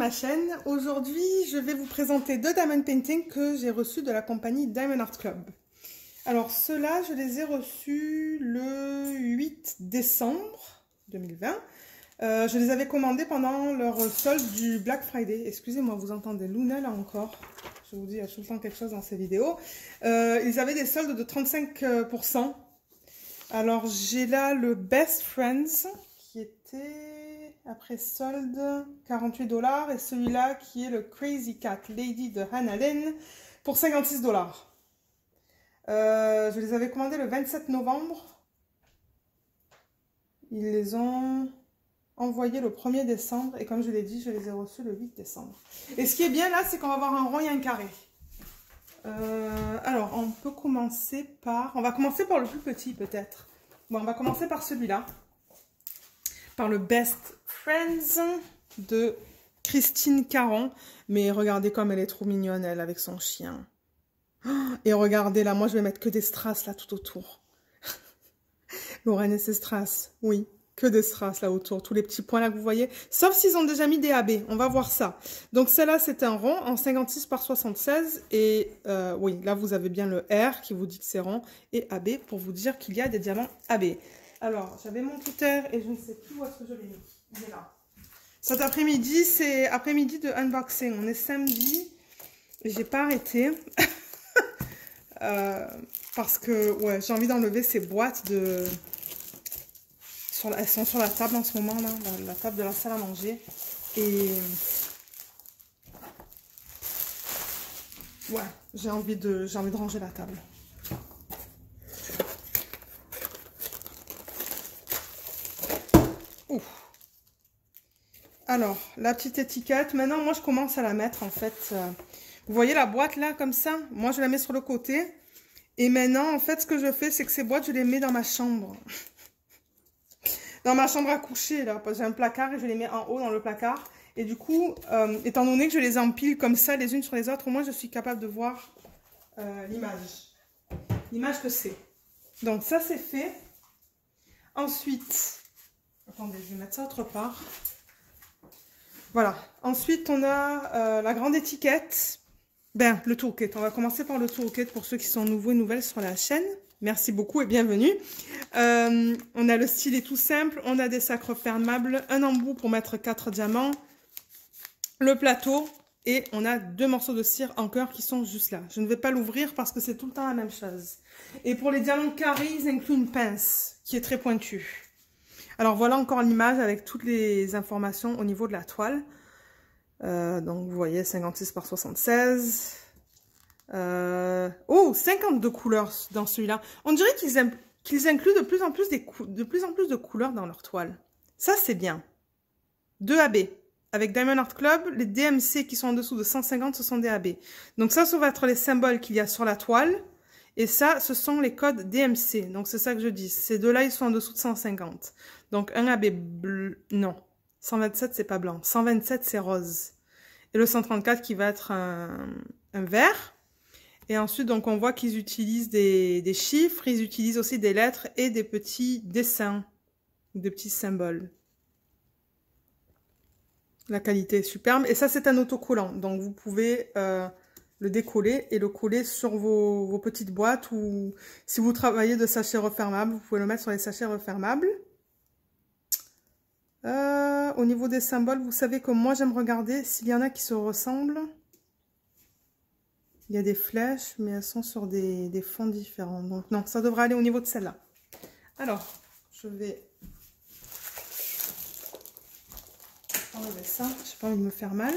ma chaîne. Aujourd'hui, je vais vous présenter deux diamond paintings que j'ai reçus de la compagnie Diamond Art Club. Alors, ceux-là, je les ai reçus le 8 décembre 2020. Je les avais commandés pendant leur solde du Black Friday. Excusez-moi, vous entendez Luna là encore. Je vous dis, il y a tout le temps quelque chose dans ces vidéos. Ils avaient des soldes de 35%. Alors, j'ai là le Best Friends qui était... après solde, 48 $. Et celui-là qui est le Crazy Cat Lady de Hannah Lynn pour 56 $. Je les avais commandés le 27 novembre. Ils les ont envoyés le 1er décembre. Et comme je l'ai dit, je les ai reçus le 8 décembre. Et ce qui est bien là, c'est qu'on va avoir un rond et un carré. Alors, on peut commencer par... On va commencer par le plus petit peut-être. Bon, on va commencer par celui-là. Par le Best Friends de Christine Caron. Mais regardez comme elle est trop mignonne, elle, avec son chien. Et regardez là, moi je vais mettre que des strass là tout autour. Lorraine et ses strass, oui. Que des strass là autour, tous les petits points là que vous voyez. Sauf s'ils ont déjà mis des AB, on va voir ça. Donc celle-là c'est un rond en 56 par 76. Et oui, là vous avez bien le R qui vous dit que c'est rond. Et AB pour vous dire qu'il y a des diamants AB. Alors, j'avais mon cutter et je ne sais plus où est-ce que je l'ai mis. Il est là. Cet après-midi, c'est après-midi de unboxing. On est samedi et j'ai pas arrêté. Parce que ouais, j'ai envie d'enlever ces boîtes de... Elles sont sur la table en ce moment, là, la table de la salle à manger. Et... ouais, j'ai envie de ranger la table. Ouf. Alors, la petite étiquette. Maintenant, moi, je commence à la mettre, en fait. Vous voyez la boîte, là, comme ça? Moi, je la mets sur le côté. Et maintenant, en fait, ce que je fais, c'est que ces boîtes, je les mets dans ma chambre. Dans ma chambre à coucher, là. Parce que j'ai un placard et je les mets en haut dans le placard. Et du coup, étant donné que je les empile comme ça, les unes sur les autres, au moins, je suis capable de voir l'image. L'image que c'est. Donc, ça, c'est fait. Ensuite... attendez, je vais mettre ça autre part. Voilà. Ensuite, on a la grande étiquette. Ben, le toolkit. On va commencer par le toolkit pour ceux qui sont nouveaux et nouvelles sur la chaîne. Merci beaucoup et bienvenue. On a le stylet tout simple. On a des sacs refermables. Un embout pour mettre 4 diamants. Le plateau. Et on a 2 morceaux de cire en cœur qui sont juste là. Je ne vais pas l'ouvrir parce que c'est tout le temps la même chose. Et pour les diamants carrés, ils incluent une pince qui est très pointue. Alors voilà encore l'image avec toutes les informations au niveau de la toile. Donc vous voyez 56 par 76. Oh, 52 couleurs dans celui-là. On dirait qu'ils incluent de plus en plus de couleurs dans leur toile. Ça c'est bien. 2 AB. Avec Diamond Art Club, les DMC qui sont en dessous de 150, ce sont des AB. Donc ça va être les symboles qu'il y a sur la toile. Et ça, ce sont les codes DMC. Donc, c'est ça que je dis. Ces deux-là, ils sont en dessous de 150. Donc, un AB bleu... non. 127, c'est pas blanc. 127, c'est rose. Et le 134 qui va être un vert. Et ensuite, donc, on voit qu'ils utilisent des chiffres. Ils utilisent aussi des lettres et des petits dessins. Des petits symboles. La qualité est superbe. Et ça, c'est un autocollant. Donc, vous pouvez... le décoller et le coller sur vos petites boîtes ou si vous travaillez de sachets refermables, vous pouvez le mettre sur les sachets refermables. Au niveau des symboles, vous savez que moi j'aime regarder s'il y en a qui se ressemblent. Il y a des flèches, mais elles sont sur des fonds différents. Donc non, ça devrait aller au niveau de celle-là. Alors, je vais enlever ça. Je n'ai pas envie de me faire mal.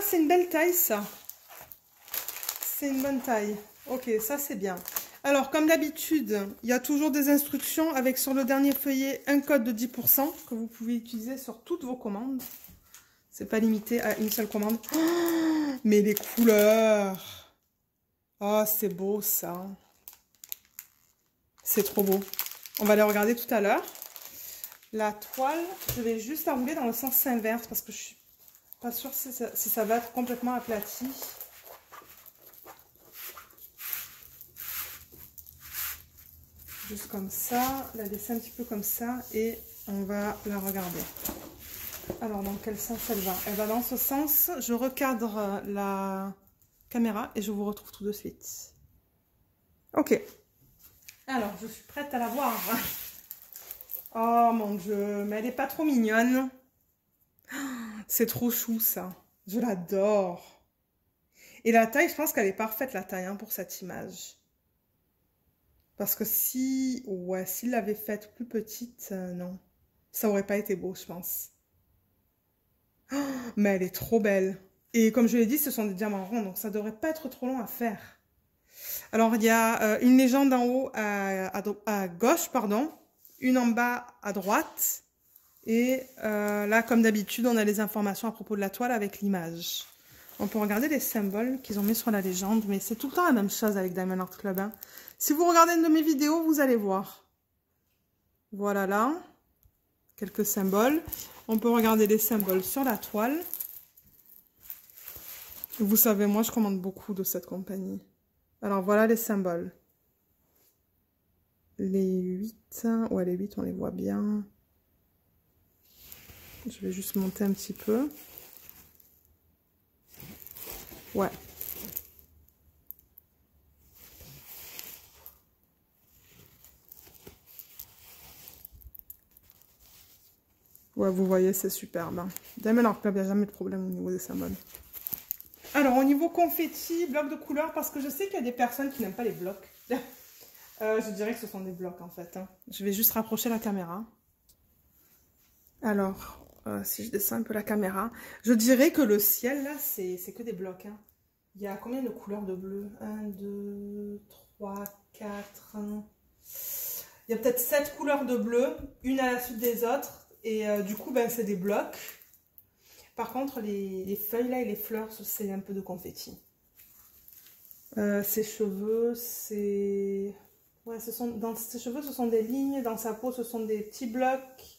C'est une belle taille, ça. C'est une bonne taille. Ok, ça, c'est bien. Alors, comme d'habitude, il y a toujours des instructions avec sur le dernier feuillet un code de 10% que vous pouvez utiliser sur toutes vos commandes. C'est pas limité à une seule commande. Oh, mais les couleurs! Oh, c'est beau ça. C'est trop beau. On va les regarder tout à l'heure. La toile, je vais juste la rouler dans le sens inverse parce que je suis pas sûre si ça va être complètement aplati. Juste comme ça, la laisser un petit peu comme ça et on va la regarder. Alors, dans quel sens elle va? Elle va dans ce sens. Je recadre la caméra et je vous retrouve tout de suite. Ok. Alors, je suis prête à la voir. Oh mon Dieu, mais elle n'est pas trop mignonne. C'est trop chou ça. Je l'adore. Et la taille, je pense qu'elle est parfaite la taille hein, pour cette image. Parce que si... Ouais, s'il l'avait faite plus petite, non. Ça aurait pas été beau, je pense. Oh, mais elle est trop belle. Et comme je l'ai dit, ce sont des diamants ronds, donc ça devrait pas être trop long à faire. Alors, il y a une légende en haut à gauche, pardon. Une en bas à droite. Et là, comme d'habitude, on a les informations à propos de la toile avec l'image. On peut regarder les symboles qu'ils ont mis sur la légende, mais c'est tout le temps la même chose avec Diamond Art Club. Hein. Si vous regardez une de mes vidéos, vous allez voir. Voilà là, quelques symboles. On peut regarder les symboles sur la toile. Vous savez, moi, je commande beaucoup de cette compagnie. Alors, voilà les symboles. Les 8, ouais, les 8, on les voit bien. Je vais juste monter un petit peu. Ouais. Ouais, vous voyez, c'est superbe. Hein. Diamond Art Club, il n'y a jamais de problème au niveau des symboles. Alors, au niveau confetti, blocs de couleurs, parce que je sais qu'il y a des personnes qui n'aiment pas les blocs. Je dirais que ce sont des blocs, en fait. Hein. Je vais juste rapprocher la caméra. Alors, si je descends un peu la caméra, je dirais que le ciel, là, c'est que des blocs. Hein. Il y a combien de couleurs de bleu? 1, 2, 3, 4... Il y a peut-être 7 couleurs de bleu, une à la suite des autres. Et du coup, ben, c'est des blocs. Par contre, les feuilles là et les fleurs, c'est un peu de confetti. Ses cheveux, c'est... Ouais, dans ses cheveux, ce sont des lignes. Dans sa peau, ce sont des petits blocs.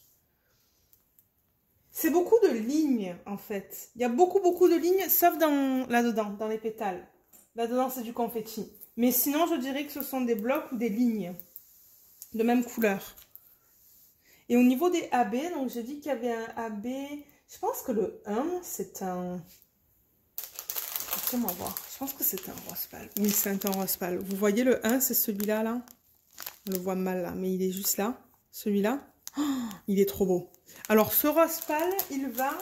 C'est beaucoup de lignes, en fait. Il y a beaucoup de lignes, sauf là-dedans, dans les pétales. Là-dedans, c'est du confetti. Mais sinon, je dirais que ce sont des blocs ou des lignes de même couleur. Et au niveau des AB, donc j'ai dit qu'il y avait un AB... Je pense que le 1, c'est un... Laissez-moi voir. Je pense que c'est un rose pâle. Oui, c'est un rose pâle. Vous voyez le 1, c'est celui-là, là. On le voit mal, là. Mais il est juste là. Celui-là. Oh, il est trop beau. Alors, ce rose pâle, il va...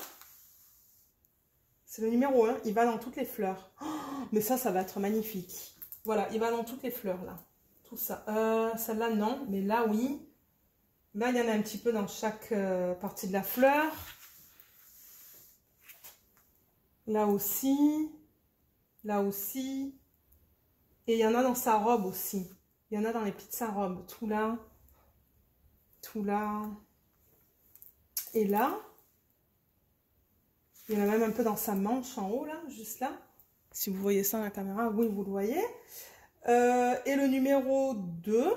C'est le numéro 1. Il va dans toutes les fleurs. Oh, mais ça va être magnifique. Voilà, il va dans toutes les fleurs, là. Tout ça. Celle-là, non. Mais là, oui. Là, il y en a un petit peu dans chaque partie de la fleur. Là aussi. Là aussi. Et il y en a dans sa robe aussi. Il y en a dans les plis de sa robe. Tout là. Tout là. Et là. Il y en a même un peu dans sa manche en haut, là. Juste là. Si vous voyez ça à la caméra, oui, vous le voyez. Et le numéro 2.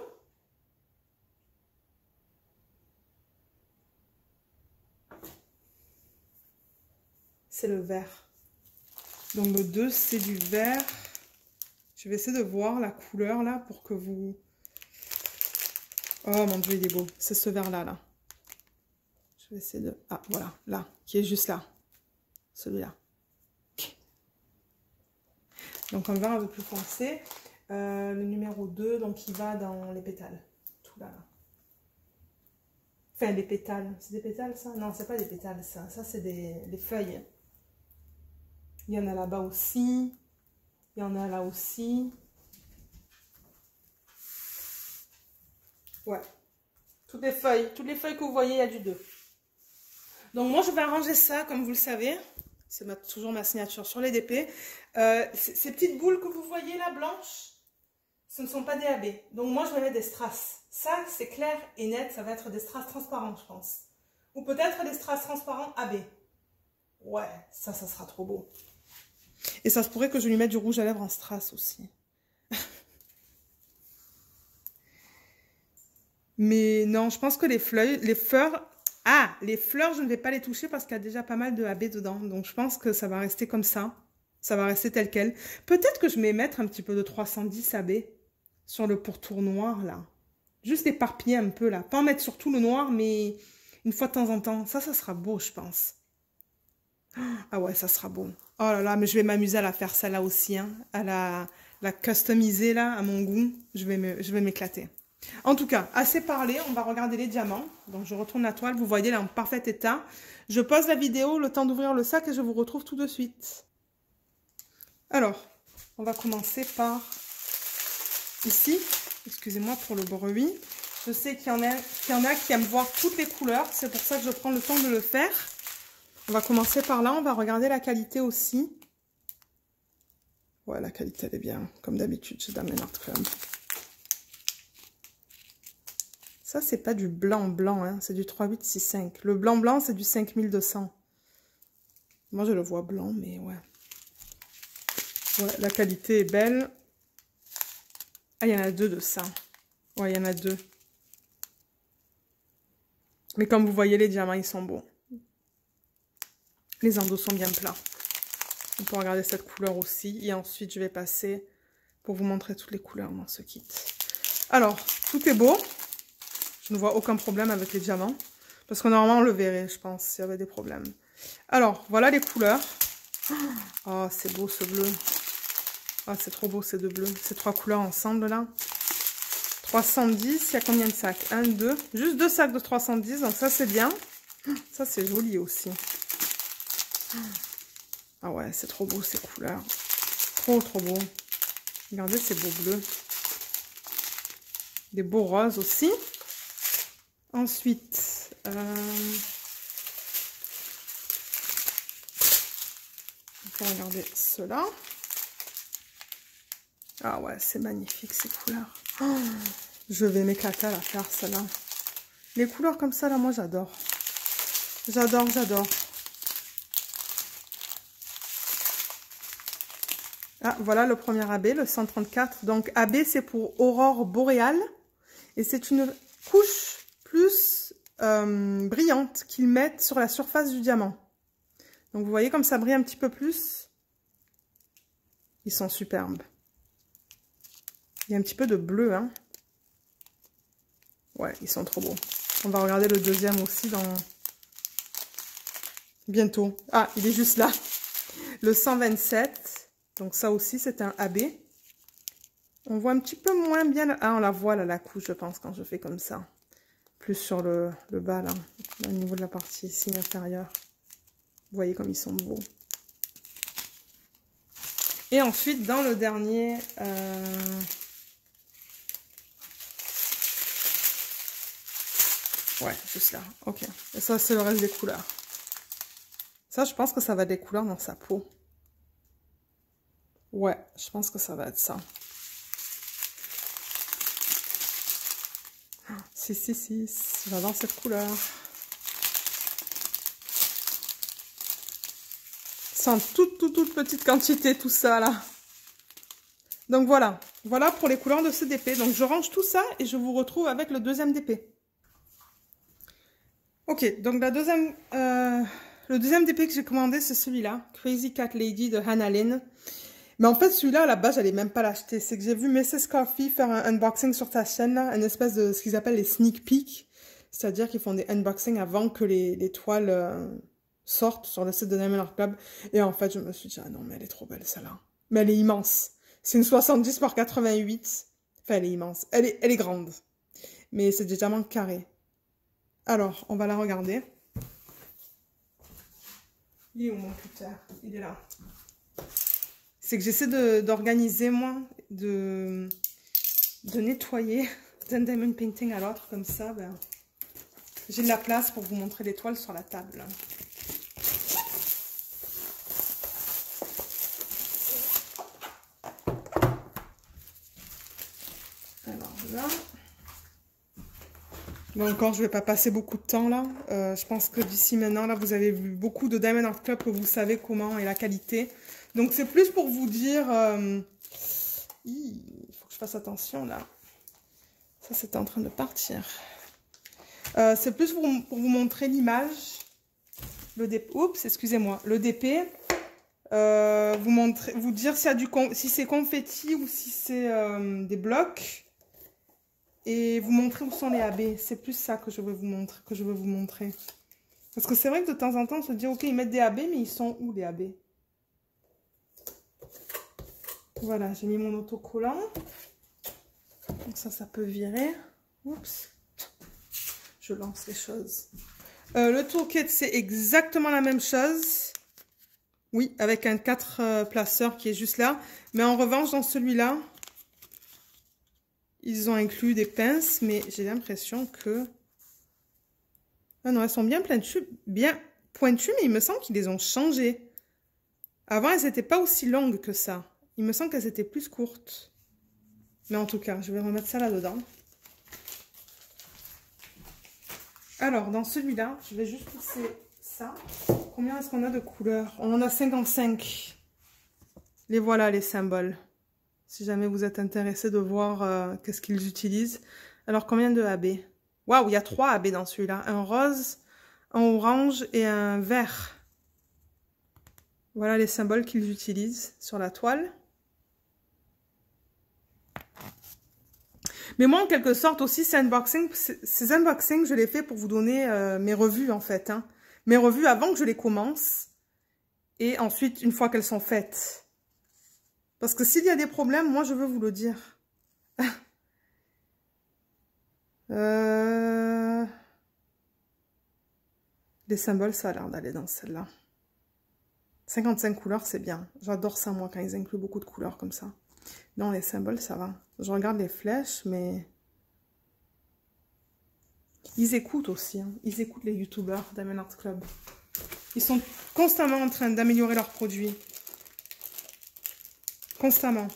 C'est le vert. Donc le 2, c'est du vert. Je vais essayer de voir la couleur là pour que vous... Oh mon Dieu, il est beau. C'est ce vert-là, là. Je vais essayer de... Ah, voilà, là, qui est juste là. Celui-là. Donc un vert un peu plus foncé. Le numéro 2, donc il va dans les pétales. Tout là, là. Enfin, les pétales. C'est des pétales, ça? Non, c'est pas des pétales, ça. Ça, c'est des feuilles. Il y en a là-bas aussi. Il y en a là aussi. Ouais. Toutes les feuilles que vous voyez, il y a du 2. Donc moi, je vais arranger ça, comme vous le savez. C'est toujours ma signature sur les DP. Ces petites boules que vous voyez là, blanches, ce ne sont pas des AB. Donc moi, je vais mettre des strass. Ça, c'est clair et net. Ça va être des strass transparents, je pense. Ou peut-être des strass transparents AB. Ouais, ça sera trop beau. Et ça se pourrait que je lui mette du rouge à lèvres en strass aussi. Mais non, je pense que les fleurs, les fleurs, je ne vais pas les toucher parce qu'il y a déjà pas mal de AB dedans. Donc, je pense que ça va rester comme ça. Ça va rester tel quel. Peut-être que je vais mettre un petit peu de 310 AB sur le pourtour noir, là. Juste éparpiller un peu, là. Pas en mettre sur tout le noir, mais une fois de temps en temps. Ça sera beau, je pense. Ah ouais, ça sera beau. Oh là là, mais je vais m'amuser à la faire, celle-là aussi, hein. À la customiser, là, à mon goût. Je vais m'éclater. En tout cas, assez parlé, on va regarder les diamants. Donc, je retourne la toile, vous voyez, elle est en parfait état. Je pose la vidéo, le temps d'ouvrir le sac et je vous retrouve tout de suite. Alors, on va commencer par ici. Excusez-moi pour le bruit. Je sais qu'il y en a qui aiment voir toutes les couleurs. C'est pour ça que je prends le temps de le faire. On va commencer par là. On va regarder la qualité aussi. Ouais, la qualité, elle est bien. Comme d'habitude chez Diamond Art Club. Ça, c'est pas du blanc, hein. C'est du 3865. Le blanc, c'est du 5200. Moi, je le vois blanc, mais ouais. Ouais, la qualité est belle. Ah, il y en a deux de ça. Ouais, il y en a deux. Mais comme vous voyez, les diamants, ils sont beaux. Les endos sont bien plats. On peut regarder cette couleur aussi. Et ensuite, je vais passer pour vous montrer toutes les couleurs dans ce kit. Alors, tout est beau. Je ne vois aucun problème avec les diamants. Parce que normalement, on le verrait, je pense, s'il y avait des problèmes. Alors, voilà les couleurs. Oh, c'est beau ce bleu. Ah, c'est trop beau ces deux bleus. Ces trois couleurs ensemble, là. 310, il y a combien de sacs? 1, 2. Juste 2 sacs de 310, donc ça, c'est bien. Ça, c'est joli aussi. Ah ouais, c'est trop beau ces couleurs. Trop, trop beau. Regardez ces beaux bleus. Des beaux roses aussi. Ensuite, on peut regarder ceux-là. Ah ouais, c'est magnifique ces couleurs. Oh, je vais m'éclater à la faire, celle-là. Les couleurs comme ça, là, moi, j'adore. J'adore, j'adore. Ah, voilà le premier AB, le 134. Donc, AB, c'est pour aurore boréale. Et c'est une couche plus brillante qu'ils mettent sur la surface du diamant. Donc, vous voyez comme ça brille un petit peu plus. Ils sont superbes. Il y a un petit peu de bleu, hein. Ouais, ils sont trop beaux. On va regarder le deuxième aussi dans... bientôt. Ah, il est juste là. Le 127. Donc ça aussi, c'est un AB. On voit un petit peu moins bien... Ah, on la voit là, la couche, je pense, quand je fais comme ça. Plus sur le bas, là. Au niveau de la partie ici, intérieure. Vous voyez comme ils sont beaux. Et ensuite, dans le dernier... Ouais, juste là. Ok. Et ça, c'est le reste des couleurs. Ça, je pense que ça va être des couleurs dans sa peau. Ouais, je pense que ça va être ça. Si, j'adore cette couleur. C'est en toute petite quantité, tout ça, là. Donc, voilà. Voilà pour les couleurs de ce DP. Donc, je range tout ça et je vous retrouve avec le deuxième DP. Ok, donc le deuxième DP que j'ai commandé, c'est celui-là. Crazy Cat Lady de Hannah Lynn. Mais en fait, celui-là, à la base, j'allais même pas l'acheter. C'est que j'ai vu Mrs. Coffee faire un unboxing sur ta chaîne, là. Une espèce de ce qu'ils appellent les sneak peeks. C'est-à-dire qu'ils font des unboxings avant que les toiles sortent sur le site de Diamond Art Club. Et en fait, je me suis dit, ah non, mais elle est trop belle, celle-là. Mais elle est immense. C'est une 70 par 88. Enfin, elle est immense. Elle est grande. Mais c'est des diamants carrés. Alors, on va la regarder. Il est où mon cutter? Il est là. C'est que j'essaie d'organiser, moi, de nettoyer d'un diamond painting à l'autre, comme ça, ben, j'ai de la place pour vous montrer les toiles sur la table. Alors là... Bon, encore, je vais pas passer beaucoup de temps là. Je pense que d'ici maintenant, là, vous avez vu beaucoup de Diamond Art Club que vous savez comment est la qualité. Donc, c'est plus pour vous dire... il faut que je fasse attention là. Ça, c'était en train de partir. C'est plus pour vous montrer l'image. Oups, excusez-moi. Le DP. Vous dire si c'est confetti ou si c'est des blocs. Et vous montrer où sont les AB. C'est plus ça que je veux vous montrer. Parce que c'est vrai que de temps en temps, on se dit, ok, ils mettent des AB, mais ils sont où les AB? Voilà, j'ai mis mon autocollant. Donc ça peut virer. Oups. Je lance les choses. Le toolkit, c'est exactement la même chose. Oui, avec un 4 placeurs qui est juste là. Mais en revanche, dans celui-là, ils ont inclus des pinces, mais j'ai l'impression que... Ah non, elles sont bien pointues, mais il me semble qu'ils les ont changées. Avant, elles n'étaient pas aussi longues que ça. Il me semble qu'elles étaient plus courtes. Mais en tout cas, je vais remettre ça là-dedans. Alors, dans celui-là, je vais juste pousser ça. Combien est-ce qu'on a de couleurs? On en a 55. Les voilà, les symboles. Si jamais vous êtes intéressé de voir qu'est-ce qu'ils utilisent. Alors, combien de AB? Waouh, il y a 3 AB dans celui-là. Un rose, un orange et un vert. Voilà les symboles qu'ils utilisent sur la toile. Mais moi, en quelque sorte aussi, ces unboxings, je les fais pour vous donner mes revues, en fait. Hein. Mes revues avant que je les commence. Et ensuite, une fois qu'elles sont faites. Parce que s'il y a des problèmes, moi, je veux vous le dire. Les symboles, ça a l'air d'aller dans celle-là. 55 couleurs, c'est bien. J'adore ça, moi, quand ils incluent beaucoup de couleurs comme ça. Non, les symboles, ça va. Je regarde les flèches, mais... Ils écoutent aussi. Hein. Ils écoutent les youtubeurs Diamond Art Club. Ils sont constamment en train d'améliorer leurs produits. Constamment.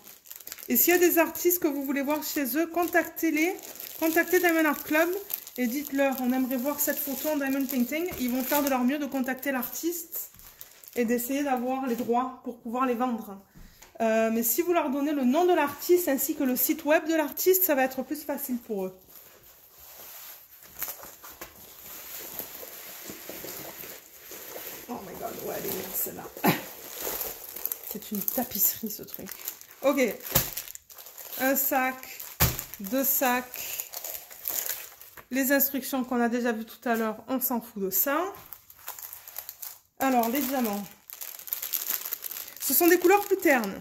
Et s'il y a des artistes que vous voulez voir chez eux, contactez-les. Contactez Diamond Art Club et dites-leur, on aimerait voir cette photo en Diamond Painting. Ils vont faire de leur mieux de contacter l'artiste et d'essayer d'avoir les droits pour pouvoir les vendre. Mais si vous leur donnez le nom de l'artiste ainsi que le site web de l'artiste, ça va être plus facile pour eux. Oh my god, ouais, elle est bien celle-là. C'est une tapisserie ce truc. Ok. Un sac, 2 sacs. Les instructions qu'on a déjà vues tout à l'heure, on s'en fout de ça. Alors, les diamants. Ce sont des couleurs plus ternes.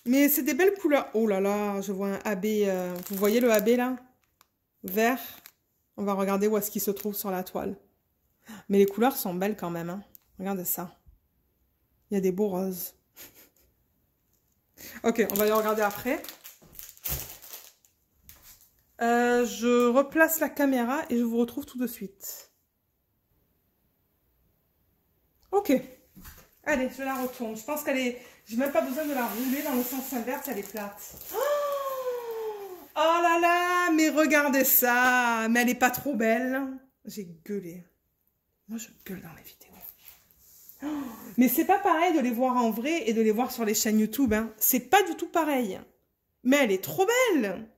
Mais c'est des belles couleurs. Oh là là, je vois un AB. Vous voyez le AB là? Vert. On va regarder où est-ce qu'il se trouve sur la toile. Mais les couleurs sont belles quand même. Hein. Regardez ça. Il y a des beaux roses. Ok, on va les regarder après. Je replace la caméra et je vous retrouve tout de suite. Ok. Allez, je la retourne. Je pense qu'elle est... J'ai même pas besoin de la rouler dans le sens inverse, elle est plate. Oh là là, mais regardez ça. Mais elle est pas trop belle. J'ai gueulé. Moi, je gueule dans les vidéos. Mais c'est pas pareil de les voir en vrai et de les voir sur les chaînes YouTube. Hein. C'est pas du tout pareil. Mais elle est trop belle.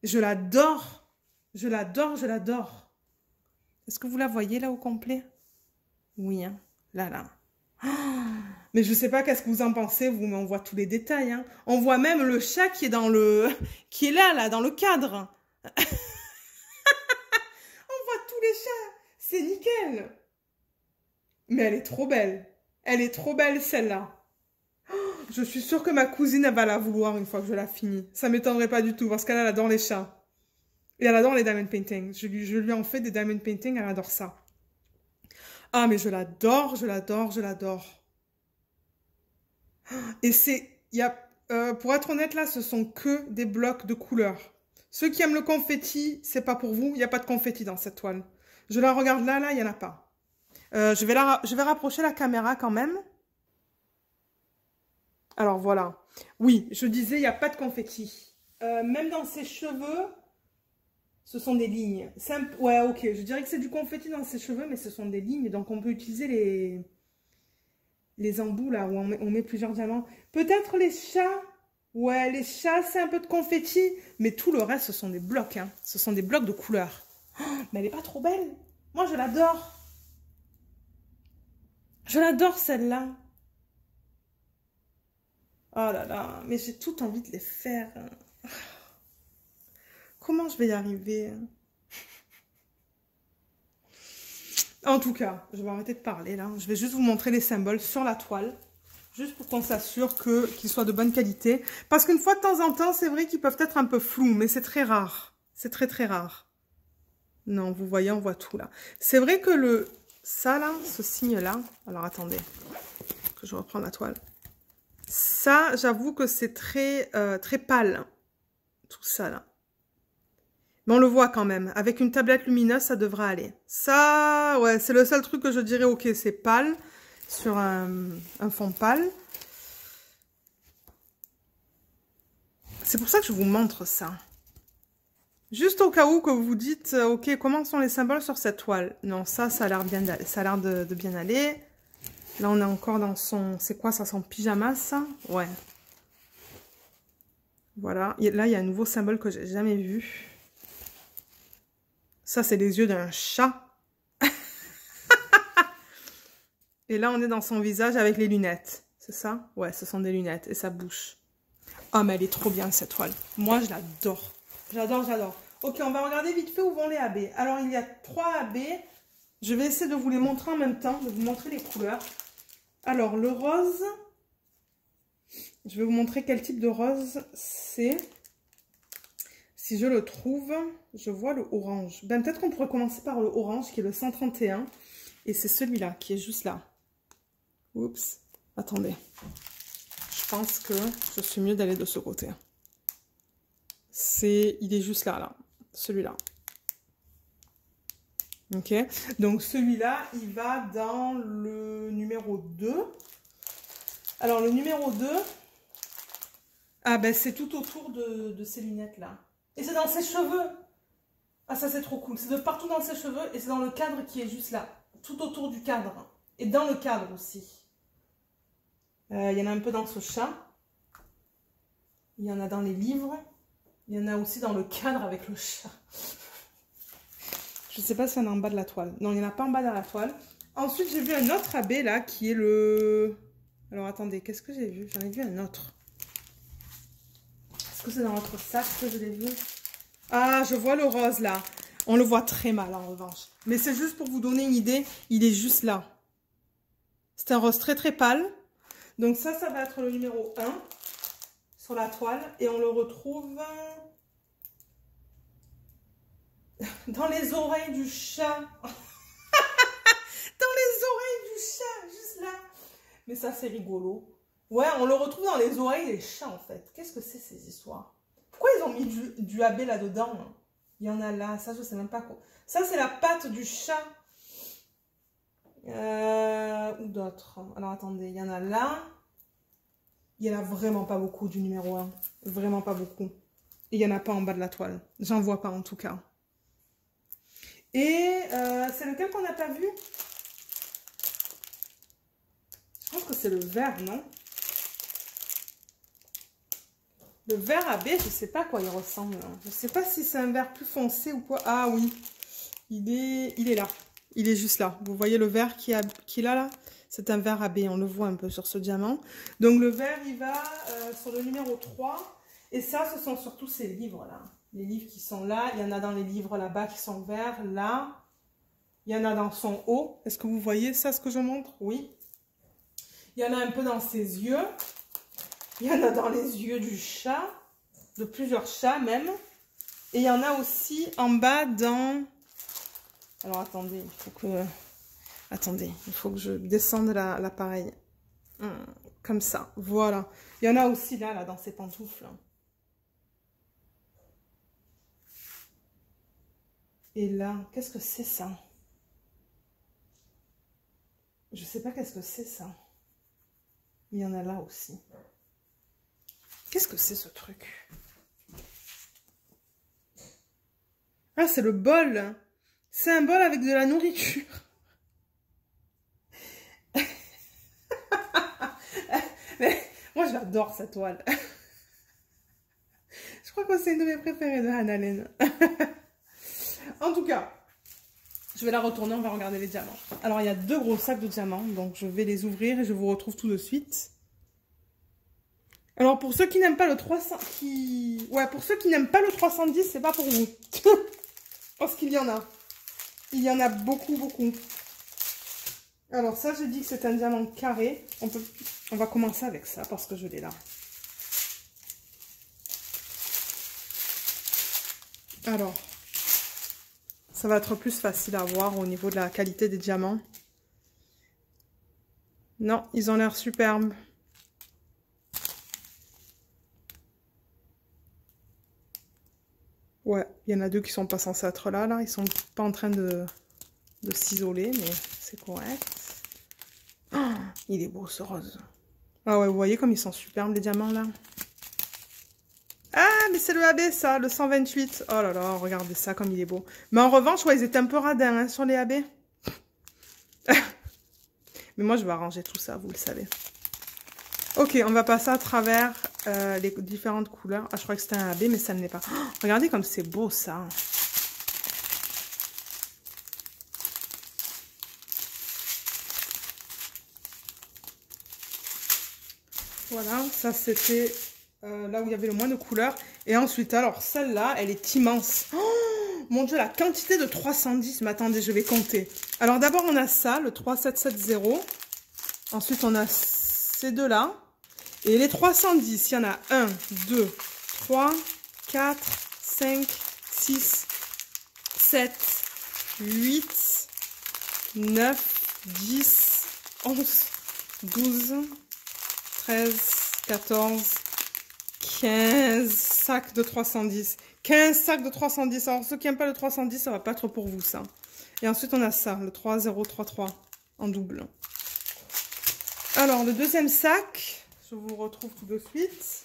Je l'adore. Je l'adore, je l'adore. Est-ce que vous la voyez là au complet? Oui, hein. Là, là. Mais je sais pas qu'est-ce que vous en pensez, vous, mais on voit tous les détails. Hein. On voit même le chat qui est dans le... qui est là, dans le cadre. On voit tous les chats. C'est nickel. Mais elle est trop belle. Elle est trop belle, celle-là. Je suis sûre que ma cousine, elle va la vouloir une fois que je la finis. Ça m'étonnerait pas du tout, parce qu'elle adore les chats. Et elle adore les diamond paintings. Je lui en fais des diamond paintings, elle adore ça. Ah, mais je l'adore, je l'adore, je l'adore. Et c'est... pour être honnête, là, ce sont que des blocs de couleurs. Ceux qui aiment le confetti, c'est pas pour vous. Il n'y a pas de confetti dans cette toile. Je la regarde là, il n'y en a pas. Je vais rapprocher la caméra quand même. Alors, voilà. Oui, je disais, il n'y a pas de confetti. Même dans ses cheveux, ce sont des lignes. Ouais, ok. Je dirais que c'est du confetti dans ses cheveux, mais ce sont des lignes. Donc, on peut utiliser les embouts, là, où on met plusieurs diamants. Peut-être les chats. Ouais, les chats, c'est un peu de confetti. Mais tout le reste, ce sont des blocs. Hein. Ce sont des blocs de couleurs. Oh, mais elle est pas trop belle. Moi, je l'adore. Je l'adore, celle-là. Oh là là, mais j'ai tout envie de les faire. Comment je vais y arriver? En tout cas, je vais arrêter de parler là. Je vais juste vous montrer les symboles sur la toile. Juste pour qu'on s'assure qu'ils soient de bonne qualité. Parce qu'une fois de temps en temps, c'est vrai qu'ils peuvent être un peu flous, mais c'est très rare. C'est très très rare. Non, vous voyez, on voit tout là. C'est vrai que ça là, ce signe-là... Alors attendez, que je reprends la toile. Ça, j'avoue que c'est très, très pâle. Tout ça là. Mais on le voit quand même. Avec une tablette lumineuse, ça devrait aller. Ça, ouais, c'est le seul truc que je dirais, ok, c'est pâle. Sur un fond pâle. C'est pour ça que je vous montre ça. Juste au cas où que vous vous dites, ok, comment sont les symboles sur cette toile? Non, ça a l'air bien d'aller. Ça a l'air de bien aller. Là, on est encore dans son... C'est quoi ça, son pyjama, ça? Ouais. Voilà. Là, il y a un nouveau symbole que j'ai jamais vu. Ça, c'est les yeux d'un chat. Et là, on est dans son visage avec les lunettes. C'est ça? Ouais, ce sont des lunettes et sa bouche. Ah, mais elle est trop bien, cette toile. Moi, je l'adore. J'adore, j'adore. Ok, on va regarder vite fait où vont les AB. Alors, il y a 3 AB. Je vais essayer de vous les montrer en même temps, de vous montrer les couleurs. Alors, le rose. Je vais vous montrer quel type de rose c'est. Si je le trouve, je vois le orange. Ben, peut-être qu'on pourrait commencer par le orange, qui est le 131. Et c'est celui-là, qui est juste là. Oups, attendez. Je pense que je suis mieux d'aller de ce côté. Il est juste là, celui-là. Ok, donc celui-là, il va dans le numéro 2. Alors, le numéro 2, ah ben c'est tout autour de ces lunettes-là. Et c'est dans ses cheveux. Ah, ça, c'est trop cool. C'est de partout dans ses cheveux et c'est dans le cadre qui est juste là. Tout autour du cadre. Et dans le cadre aussi. Il y en a un peu dans ce chat. Il y en a dans les livres. Il y en a aussi dans le cadre avec le chat. Je ne sais pas s'il y en a en bas de la toile. Non, il n'y en a pas en bas de la toile. Ensuite, j'ai vu un autre AB là qui est le... Alors, attendez, qu'est-ce que j'ai vu? J'en ai vu un autre. Est-ce que c'est dans votre sac que je l'ai vu? Ah, je vois le rose là. On le voit très mal en revanche. Mais c'est juste pour vous donner une idée. Il est juste là. C'est un rose très très pâle. Donc ça va être le numéro 1 sur la toile. Et on le retrouve dans les oreilles du chat. Dans les oreilles du chat, juste là. Mais ça, c'est rigolo. Ouais, on le retrouve dans les oreilles des chats, en fait. Qu'est-ce que c'est, ces histoires? Pourquoi ils ont mis du AB là-dedans? Il y en a là. Ça, je sais même pas quoi. Ça, c'est la patte du chat. Ou d'autres. Alors, attendez. Il y en a là. Il y en a vraiment pas beaucoup du numéro 1. Vraiment pas beaucoup. Et il n'y en a pas en bas de la toile. J'en vois pas, en tout cas. Et c'est lequel qu'on n'a pas vu? Je pense que c'est le vert, non? Le vert AB, je ne sais pas à quoi il ressemble. Je ne sais pas si c'est un vert plus foncé ou quoi. Ah oui, il est là. Il est juste là. Vous voyez le vert qui est là? C'est un vert AB, on le voit un peu sur ce diamant. Donc le vert, il va sur le numéro 3. Et ça, ce sont surtout ces livres-là. Les livres qui sont là. Il y en a dans les livres là-bas qui sont verts, là. Il y en a dans son haut. Est-ce que vous voyez ça, ce que je montre? Oui. Il y en a un peu dans ses yeux. Il y en a dans les yeux du chat, de plusieurs chats même. Et il y en a aussi en bas dans... Alors attendez, il faut que je descende l'appareil. Comme ça, voilà. Il y en a aussi là dans ces pantoufles. Et là, qu'est-ce que c'est ça? Je sais pas qu'est-ce que c'est ça. Il y en a là aussi. Qu'est-ce que c'est ce truc? Ah, c'est le bol. C'est un bol avec de la nourriture. Mais moi, j'adore cette toile. crois que c'est une de mes préférées de Annalena. En tout cas, je vais la retourner, on va regarder les diamants. Alors, il y a 2 gros sacs de diamants, donc je vais les ouvrir et je vous retrouve tout de suite. Alors, pour ceux qui n'aiment pas le 300... Ouais, pour ceux qui n'aiment pas le 310, c'est pas pour vous. Parce qu'il y en a. Il y en a beaucoup, beaucoup. Alors, ça, j'ai dit que c'est un diamant carré. On va commencer avec ça, parce que je l'ai là. Alors, ça va être plus facile à voir au niveau de la qualité des diamants. Non, ils ont l'air superbes. Ouais, il y en a 2 qui sont pas censés être là, là. Ils sont pas en train de s'isoler, mais c'est correct. Oh, il est beau, ce rose. Ah ouais, vous voyez comme ils sont superbes, les diamants, là. Ah, mais c'est le AB, ça, le 128. Oh là là, regardez ça, comme il est beau. Mais en revanche, ouais, ils étaient un peu radins, hein, sur les AB. Mais moi, je vais arranger tout ça, vous le savez. Ok, on va passer à travers les différentes couleurs. Ah, je crois que c'était un AB, mais ça ne l'est pas. Oh, regardez comme c'est beau, ça. Voilà, ça c'était là où il y avait le moins de couleurs. Et ensuite, alors celle-là, elle est immense. Oh, mon Dieu, la quantité de 310. Mais attendez, je vais compter. Alors d'abord, on a ça, le 3770. Ensuite, on a ces deux-là. Et les 310, il y en a 1, 2, 3, 4, 5, 6, 7, 8, 9, 10, 11, 12, 13, 14, 15 sacs de 310. 15 sacs de 310. Alors, ceux qui n'aiment pas le 310, ça va pas être pour vous, ça. Et ensuite, on a ça, le 3033 en double. Alors, le deuxième sac, je vous retrouve tout de suite.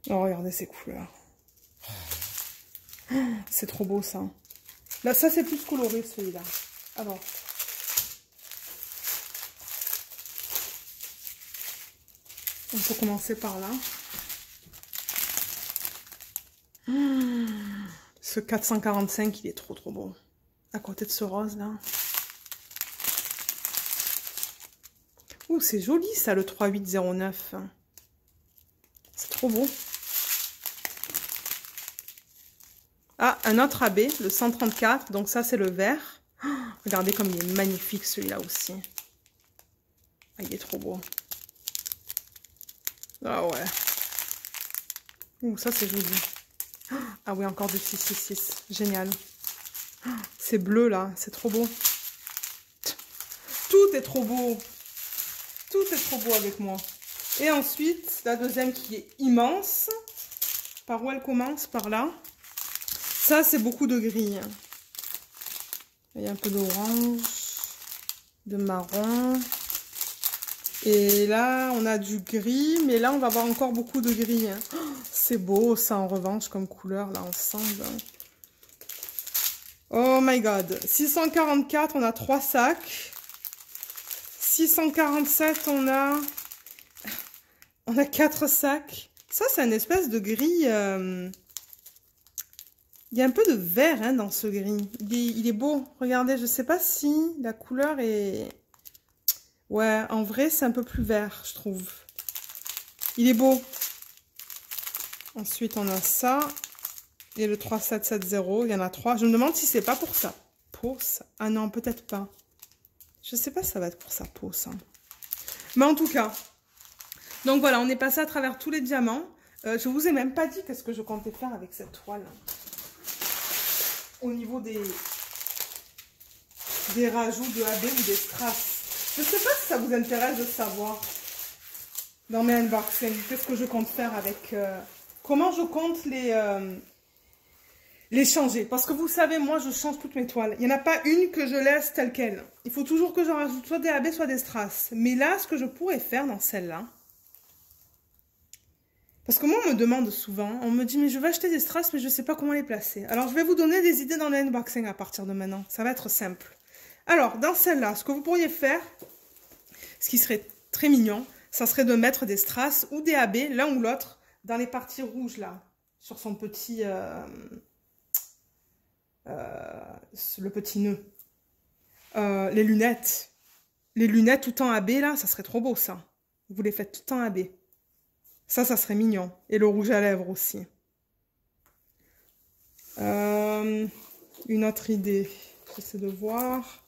Oh, regardez ces couleurs. C'est trop beau, ça. Là, ça, c'est plus coloré, celui-là. Alors... on peut commencer par là. Ce 445, il est trop trop beau. À côté de ce rose là. Ouh, c'est joli ça, le 3809. C'est trop beau. Ah, un autre AB, le 134. Donc ça, c'est le vert. Oh, regardez comme il est magnifique celui-là aussi. Ah, il est trop beau. Ah ouais. Ouh, ça c'est joli. Ah oui, encore du 666. Génial. C'est bleu là, c'est trop beau. Tout est trop beau. Tout est trop beau avec moi. Et ensuite, la deuxième qui est immense. Par où elle commence? Par là. Ça, c'est beaucoup de gris. Il y a un peu d'orange, de marron. Et là, on a du gris, mais là, on va avoir encore beaucoup de gris. Oh, c'est beau, ça, en revanche, comme couleur, là, ensemble. Oh my God. 644, on a 3 sacs. 647, on a 4 sacs. Ça, c'est une espèce de gris... il y a un peu de vert hein, dans ce gris. Il est beau. Regardez, je ne sais pas si la couleur est... ouais, en vrai, c'est un peu plus vert, je trouve. Il est beau. Ensuite, on a ça. Et le 3770, il y en a 3. Je me demande si c'est pas pour sa peau, ça. Ah non, peut-être pas. Je sais pas si ça va être pour sa peau, ça. Mais en tout cas. Donc voilà, on est passé à travers tous les diamants. Je vous ai même pas dit qu'est-ce que je comptais faire avec cette toile. Au niveau des rajouts de AB ou des strass. Je sais pas si ça vous intéresse de savoir. Dans mes unboxings, qu'est-ce que je compte faire avec... comment je compte les changer. Parce que vous savez, moi, je change toutes mes toiles. Il n'y en a pas une que je laisse telle qu'elle. Il faut toujours que j'en rajoute soit des AB, soit des strass. Mais là, ce que je pourrais faire dans celle-là... parce que moi, on me demande souvent, on me dit, mais je vais acheter des strass, mais je ne sais pas comment les placer. Alors, je vais vous donner des idées dans le unboxing à partir de maintenant. Ça va être simple. Alors, dans celle-là, ce que vous pourriez faire, ce qui serait très mignon, ça serait de mettre des strass ou des AB, l'un ou l'autre, dans les parties rouges, là, sur son petit, le petit nœud. Les lunettes. Les lunettes tout en AB, là, ça serait trop beau, ça. Vous les faites tout en AB. Ça serait mignon. Et le rouge à lèvres aussi. Une autre idée. J'essaie de voir.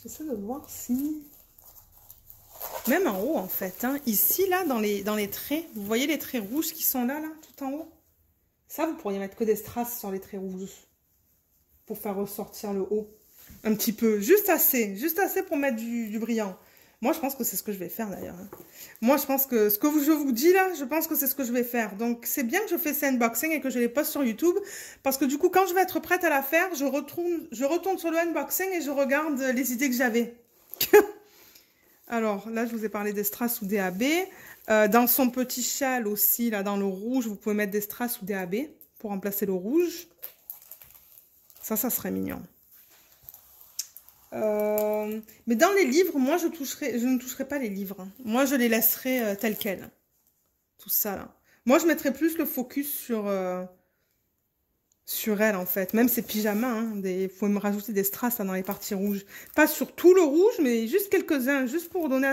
J'essaie de voir si... Même en haut, en fait. Hein. Ici, là, dans les traits, vous voyez les traits rouges qui sont là, tout en haut? Ça, vous pourriez mettre que des strass sur les traits rouges. Pour faire ressortir le haut. Un petit peu. Juste assez pour mettre du brillant. Moi, je pense que c'est ce que je vais faire, d'ailleurs. Hein. Moi, je pense que ce que je vous dis, là, je pense que c'est ce que je vais faire. Donc, c'est bien que je fais ces unboxings et que je les poste sur YouTube. Parce que, du coup, quand je vais être prête à la faire, je retourne sur le unboxing et je regarde les idées que j'avais. Alors, là, je vous ai parlé des strass ou des AB. Dans son petit châle aussi, là, dans le rouge, vous pouvez mettre des strass ou des AB pour remplacer le rouge. Ça serait mignon. Mais dans les livres, moi, je ne toucherai pas les livres. Hein. Moi, je les laisserai tels quels. Tout ça, là. Moi, je mettrais plus le focus sur elle, en fait. Même ses pyjamas. Hein, faut me rajouter des strass là, dans les parties rouges. Pas sur tout le rouge, mais juste quelques-uns. Juste pour donner,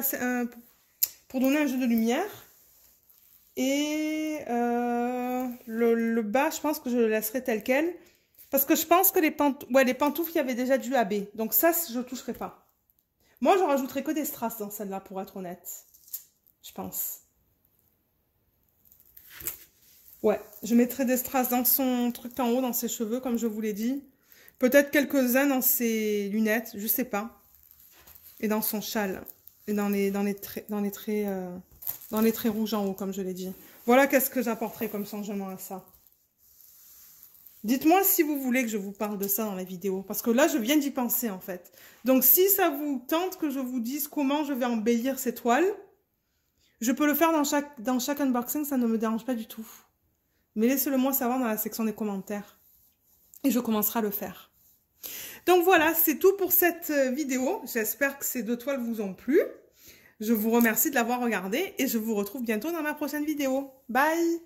pour donner un jeu de lumière. Et le bas, je pense que je le laisserai tel quel. Parce que je pense que les pantoufles, il y avait déjà du AB. Donc ça, je ne toucherai pas. Moi, je rajouterai que des strass dans celle-là, pour être honnête. Je pense. Ouais, je mettrai des strass dans son truc en haut, dans ses cheveux, comme je vous l'ai dit. Peut-être quelques-uns dans ses lunettes, je sais pas. Et dans son châle. Et dans les traits rouges en haut, comme je l'ai dit. Voilà qu'est-ce que j'apporterai comme changement à ça. Dites-moi si vous voulez que je vous parle de ça dans la vidéo. Parce que là, je viens d'y penser, en fait. Donc, si ça vous tente que je vous dise comment je vais embellir ces toiles, je peux le faire dans chaque unboxing, ça ne me dérange pas du tout. Mais laissez-le moi savoir dans la section des commentaires. Et je commencerai à le faire. Donc voilà, c'est tout pour cette vidéo. J'espère que ces 2 toiles vous ont plu. Je vous remercie de l'avoir regardé et je vous retrouve bientôt dans ma prochaine vidéo. Bye!